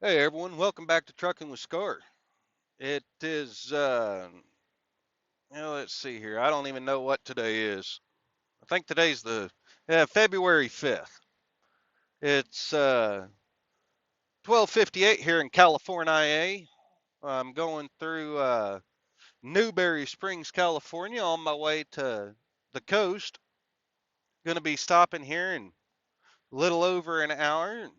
Hey everyone, welcome back to Trucking with Scar. It is, let's see here. I don't even know what today is. I think today's the February 5th. It's 12:58 here in California. I'm going through Newberry Springs, California, on my way to the coast. Going to be stopping here in a little over an hour.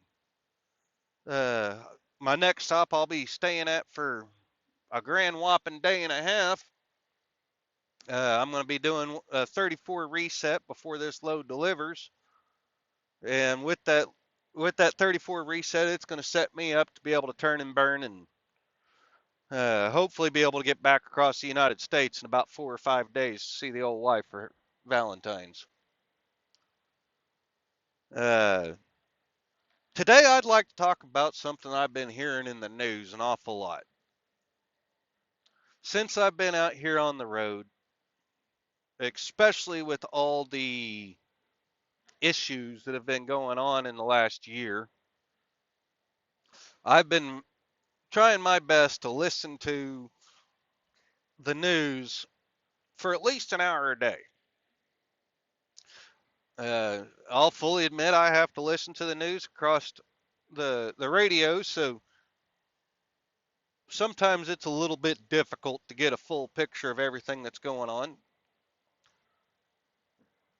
Uh, my next stop I'll be staying at for a grand whopping day and a half. I'm going to be doing a 34 reset before this load delivers, and with that 34 reset, it's going to set me up to be able to turn and burn and hopefully be able to get back across the United States in about 4 or 5 days to see the old wife for Valentine's. Uh, Today, I'd like to talk about something I've been hearing in the news an awful lot since I've been out here on the road, especially with all the issues that have been going on in the last year. I've been trying my best to listen to the news for at least an hour a day. I'll fully admit I have to listen to the news across the radio, so sometimes it's a little bit difficult to get a full picture of everything that's going on.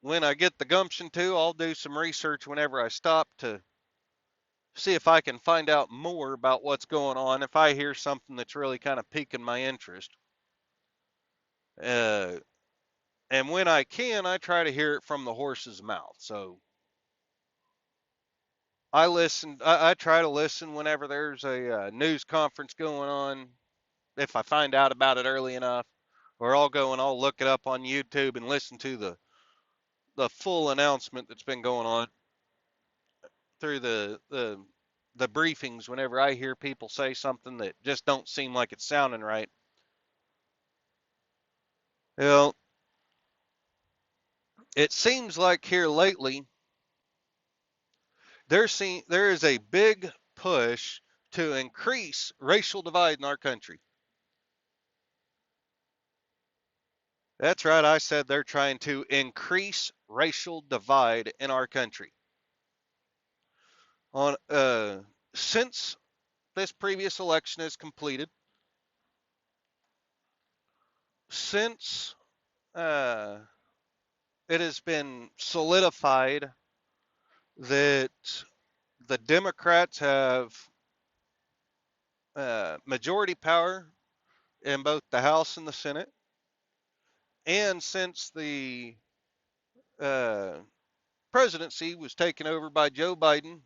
When I get the gumption to, I'll do some research whenever I stop to see if I can find out more about what's going on if I hear something that's really kind of piquing my interest. Uh, and when I can, I try to hear it from the horse's mouth. So I try to listen whenever there's a news conference going on, if I find out about it early enough, or I'll go and I'll look it up on YouTube and listen to the full announcement that's been going on through the briefings. Whenever I hear people say something that just don't seem like it's sounding right, well, it seems like here lately there is a big push to increase racial divide in our country. That's right. I said they're trying to increase racial divide in our country. On Since this previous election is completed, since uh, it has been solidified that the Democrats have majority power in both the House and the Senate, and since the uh, presidency was taken over by Joe Biden,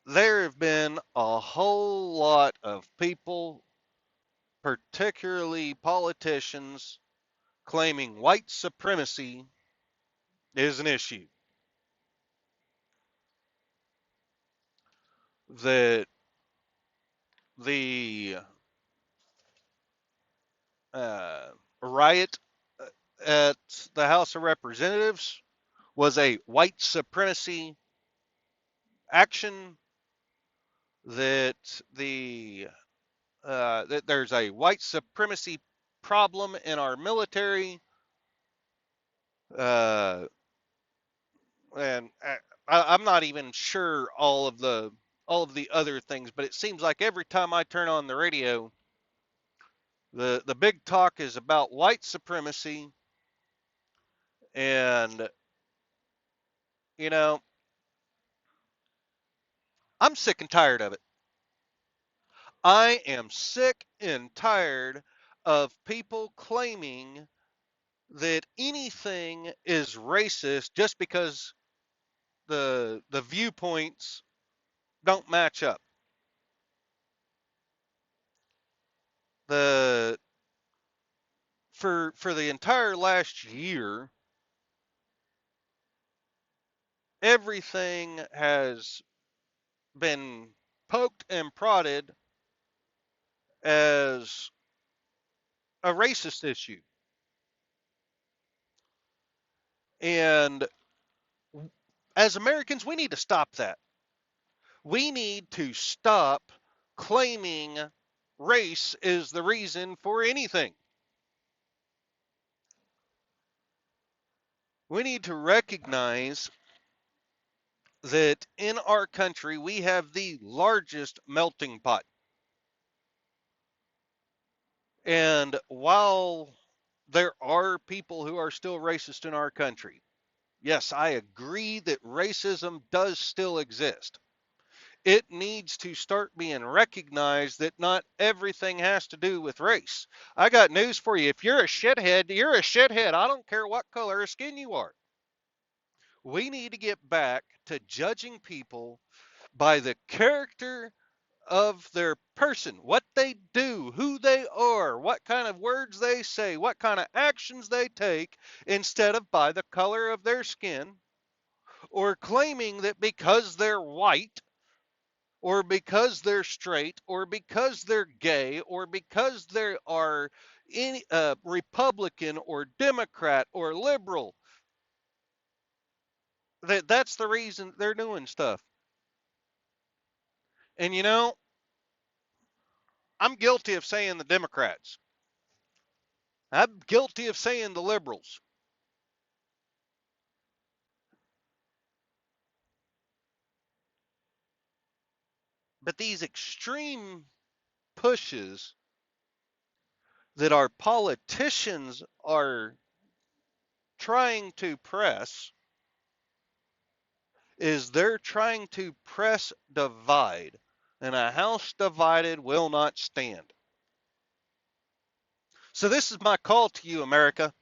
there have been a whole lot of people, particularly politicians, claiming white supremacy is an issue. That the uh, riot at the House of Representatives was a white supremacy action, that that there's a white supremacy problem in our military, uh, and I'm not even sure all of the other things, but it seems like every time I turn on the radio, the big talk is about white supremacy, and you know I'm sick and tired of it. I am sick and tired of people claiming that anything is racist just because the viewpoints don't match up. The For the entire last year, everything has been poked and prodded as a racist issue. And as Americans, we need to stop that. We need to stop claiming race is the reason for anything. We need to recognize that in our country we have the largest melting pot. And while there are people who are still racist in our country, yes, I agree that racism does still exist. It needs to start being recognized that not everything has to do with race. I got news for you. If you're a shithead, you're a shithead. I don't care what color of skin you are. We need to get back to judging people by the character of their person, what they do, who they are, what kind of words they say, what kind of actions they take, instead of by the color of their skin, or claiming that because they're white, or because they're straight, or because they're gay, or because they are any Republican or Democrat or liberal, that's the reason they're doing stuff. And you know, I'm guilty of saying the Democrats. I'm guilty of saying the liberals. But these extreme pushes that our politicians are trying to press is they're trying to press divide. And a house divided will not stand. So this is my call to you, America.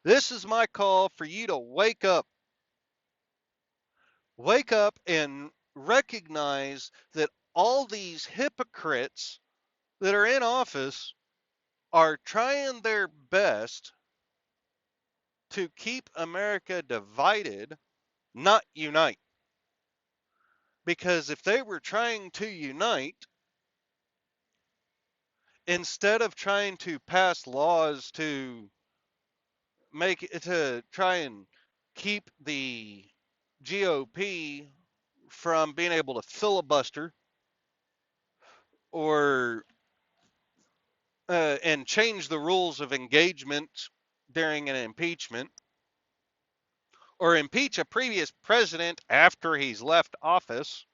This is my call for you to wake up. Wake up and recognize that all these hypocrites that are in office are trying their best to keep America divided, not unite. Because if they were trying to unite, instead of trying to pass laws to make it to try and keep the GOP from being able to filibuster or and change the rules of engagement during an impeachment, or impeach a previous president after he's left office,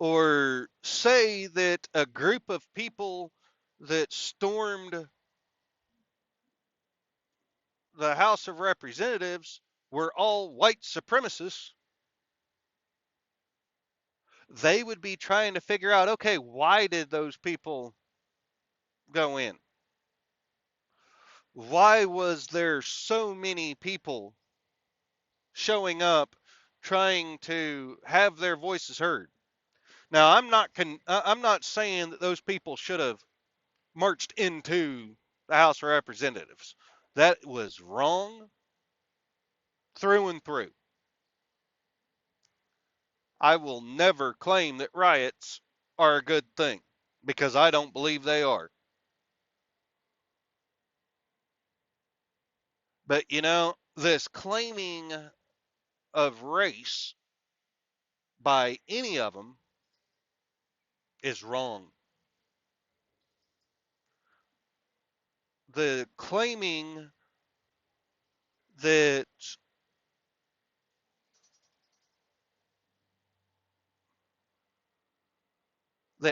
or say that a group of people that stormed the House of Representatives were all white supremacists, they would be trying to figure out, okay, why did those people go in? Why was there so many people showing up trying to have their voices heard? Now, I'm not saying that those people should have marched into the House of Representatives. That was wrong through and through. I will never claim that riots are a good thing because I don't believe they are. But you know, this claiming of race by any of them is wrong. The claiming that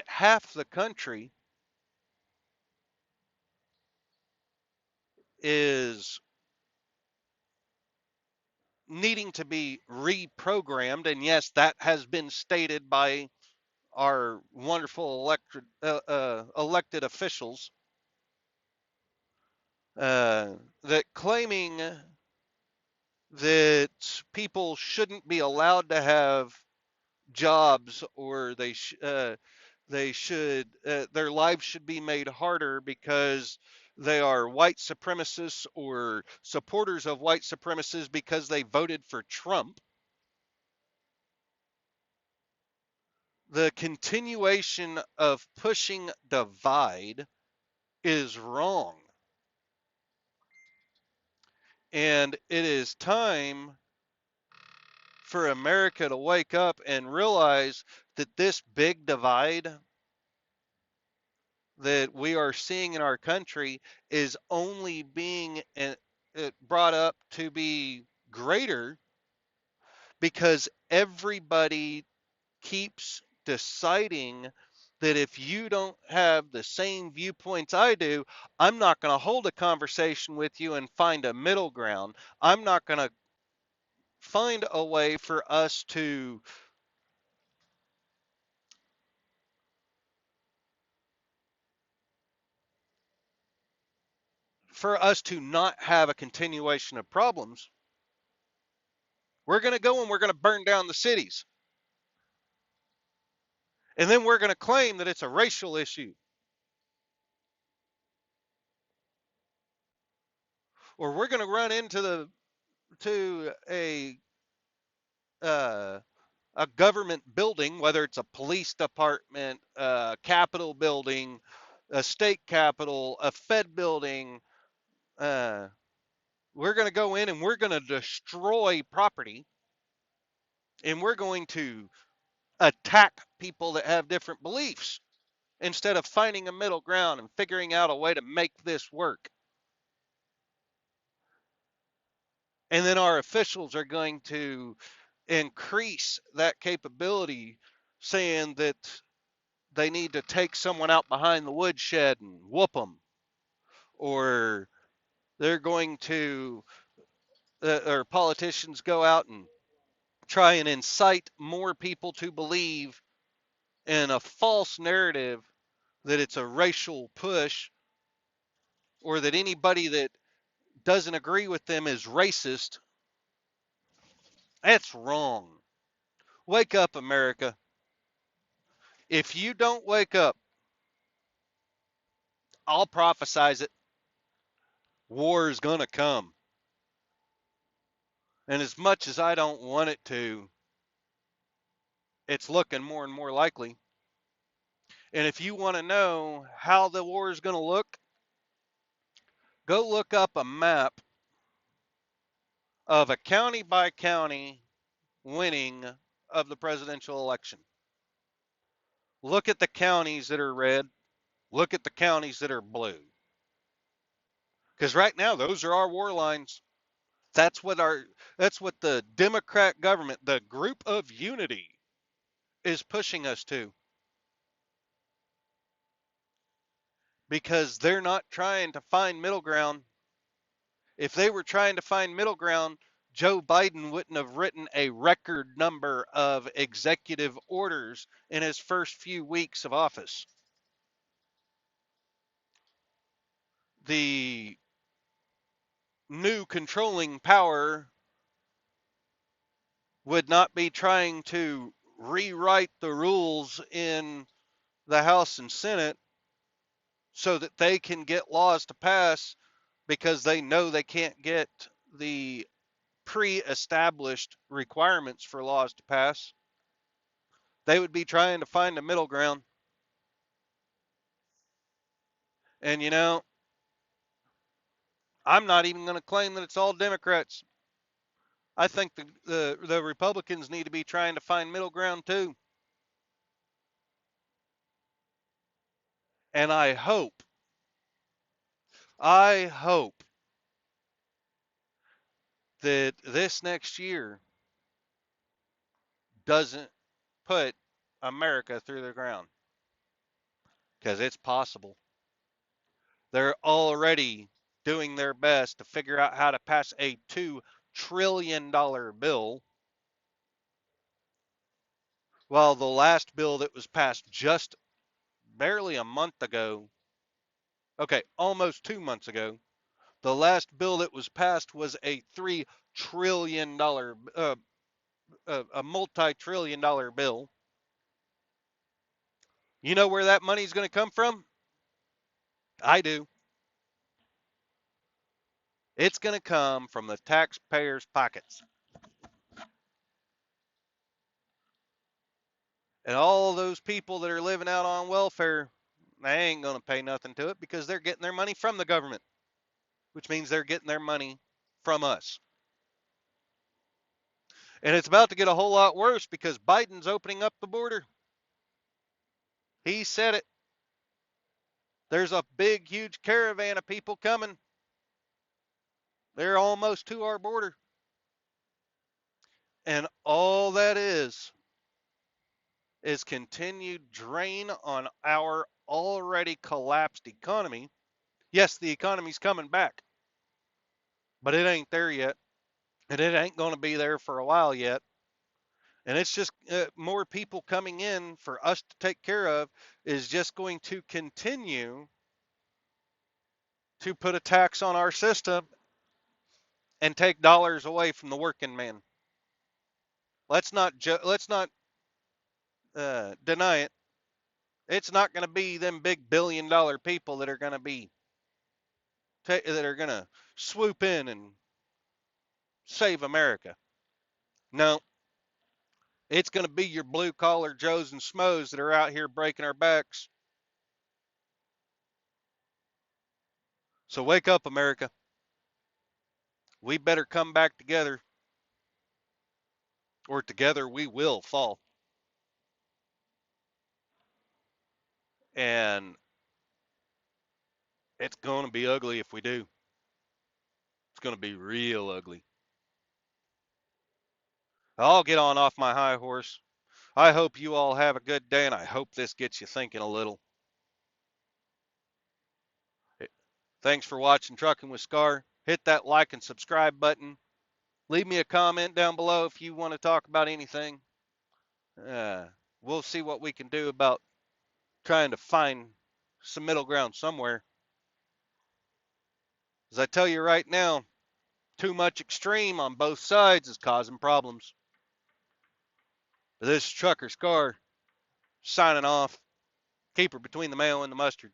half the country is needing to be reprogrammed, and yes, that has been stated by our wonderful elected officials, that claiming that people shouldn't be allowed to have jobs, or they should their lives should be made harder because they are white supremacists or supporters of white supremacists because they voted for Trump. The continuation of pushing divide is wrong. And it is time for America to wake up and realize that this big divide that we are seeing in our country is only being brought up to be greater because everybody keeps deciding that if you don't have the same viewpoints I do, I'm not going to hold a conversation with you and find a middle ground. I'm not going to find a way for us to not have a continuation of problems. We're going to go and we're going to burn down the cities. And then we're going to claim that it's a racial issue. Or we're going to run into the to uh, a government building, whether it's a police department, a capitol building, a state capitol, a Fed building. Uh, we're going to go in and we're going to destroy property, and we're going to attack people that have different beliefs instead of finding a middle ground and figuring out a way to make this work. And then our officials are going to increase that capability, saying that they need to take someone out behind the woodshed and whoop them, or they're going to, or politicians go out and try and incite more people to believe in a false narrative that it's a racial push, or that anybody that doesn't agree with them is racist. That's wrong. Wake up, America. If you don't wake up, I'll prophesize it. War is going to come. And as much as I don't want it to, it's looking more and more likely. And if you want to know how the war is going to look, go look up a map of a county by county winning of the presidential election. Look at the counties that are red. Look at the counties that are blue. Because right now, those are our war lines. That's what our that's what the Democrat government, the group of unity, is pushing us to. Because they're not trying to find middle ground. If they were trying to find middle ground, Joe Biden wouldn't have written a record number of executive orders in his first few weeks of office. The new controlling power would not be trying to rewrite the rules in the House and Senate so that they can get laws to pass because they know they can't get the pre-established requirements for laws to pass. They would be trying to find a middle ground. And I'm not even going to claim that it's all Democrats. I think the Republicans need to be trying to find middle ground too. And I hope that this next year doesn't put America through the ground, because it's possible. They're already doing their best to figure out how to pass a $2 trillion bill, while the last bill that was passed just barely a month ago, okay, almost 2 months ago, the last bill that was passed was a $3 trillion, a multi-trillion dollar bill. You know where that money is going to come from? I do. It's going to come from the taxpayers' pockets. And all those people that are living out on welfare, they ain't going to pay nothing to it because they're getting their money from the government, which means they're getting their money from us. And it's about to get a whole lot worse because Biden's opening up the border. He said it. There's a big, huge caravan of people coming. They're almost to our border. And all that is continued drain on our already collapsed economy. Yes, the economy's coming back, but it ain't there yet. And it ain't going to be there for a while yet. And it's just more people coming in for us to take care of is just going to continue to put a tax on our system and take dollars away from the working man. Let's not deny it. It's not going to be them big billion-dollar people that are going to be that are going to swoop in and save America. No, it's going to be your blue-collar Joes and Schmoes that are out here breaking our backs. So wake up, America. We better come back together, or together we will fall. And it's going to be ugly if we do. It's going to be real ugly. I'll get on off my high horse. I hope you all have a good day, and I hope this gets you thinking a little. Thanks for watching Trucking with Scar. Hit that like and subscribe button. Leave me a comment down below if you want to talk about anything. Uh, we'll see what we can do about trying to find some middle ground somewhere. As I tell you right now, too much extreme on both sides is causing problems. This is Trucker Scar signing off. Keep her between the mayo and the mustard,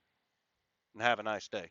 and have a nice day.